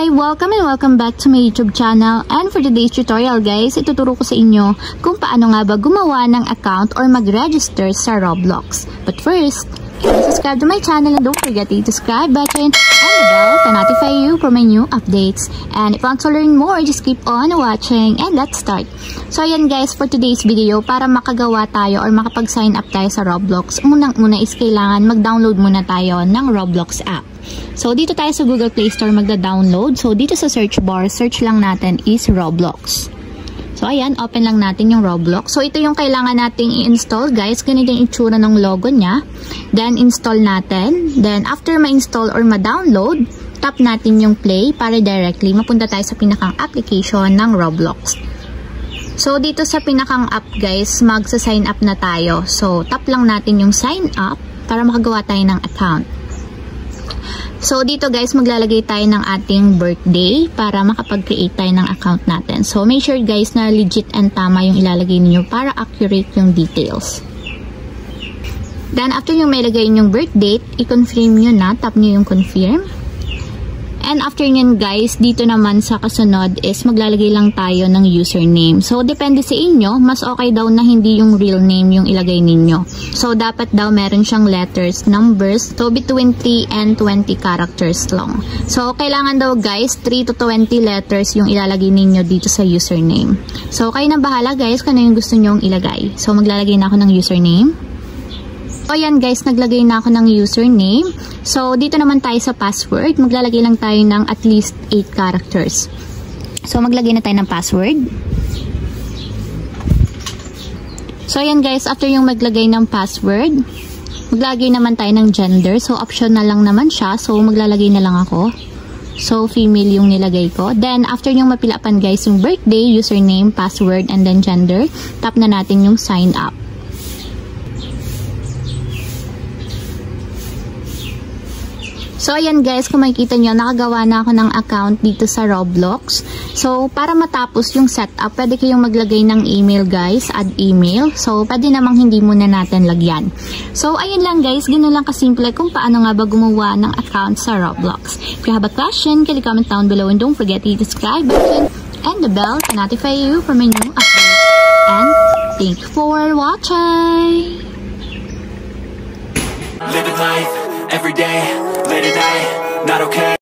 Hi! Welcome and welcome back to my YouTube channel. And for today's tutorial guys, ituturo ko sa inyo kung paano nga ba gumawa ng account or mag-register sa Roblox. But first, subscribe to my channel and don't forget to hit the subscribe button and the bell to notify you for my new updates. And if you want to learn more, just keep on watching and let's start. So ayan guys, for today's video, para makagawa tayo or makapag-sign up tayo sa Roblox, unang-una is kailangan mag-download muna tayo ng Roblox app. So, dito tayo sa Google Play Store magda-download. So, dito sa search bar, search lang natin is Roblox. So, ayan, open lang natin yung Roblox. So, ito yung kailangan nating i-install, guys. Ganito yung itsura ng logo niya. Then, install natin. Then, after ma-install or ma-download, tap natin yung play para directly mapunta tayo sa pinakang application ng Roblox. So, dito sa pinakang app, guys, magsa-sign up na tayo. So, tap lang natin yung sign up para makagawa tayo ng account. So, dito guys, maglalagay tayo ng ating birthday para makapag-create tayo ng account natin. So, make sure guys na legit and tama yung ilalagay niyo para accurate yung details. Then, after yung may lagay yung birth date, i-confirm nyo na. Tap nyo yung confirm. And after nyan guys, dito naman sa kasunod is maglalagay lang tayo ng username. So, depende sa inyo, mas okay daw na hindi yung real name yung ilagay ninyo. So, dapat daw meron siyang letters, numbers, so between 3 and 20 characters long. So, kailangan daw guys, 3 to 20 letters yung ilalagay ninyo dito sa username. So, kayo na bahala guys kung ano yung gusto nyong ilagay. So, maglalagay na ako ng username. So, ayan guys, naglagay na ako ng username. So, dito naman tayo sa password. Maglalagay lang tayo ng at least 8 characters. So, maglagay na tayo ng password. So, ayan guys, after yung maglagay ng password, maglagay naman tayo ng gender. So, optional lang naman siya. So, maglalagay na lang ako. So, female yung nilagay ko. Then, after yung mapilapan guys, yung birthday, username, password, and then gender, tap na natin yung sign up. So, ayan guys, kung makikita nyo, nakagawa na ako ng account dito sa Roblox. So, para matapos yung setup, pwede kayong maglagay ng email guys, add email. So, pwede namang hindi muna natin lagyan. So, ayun lang guys, ganoon lang kasimple kung paano nga ba gumawa ng account sa Roblox. If you have a question, can you comment down below and don't forget to hit the subscribe button and the bell to notify you for my new updates. And thank you for watching! Living life every day, late at night, not okay.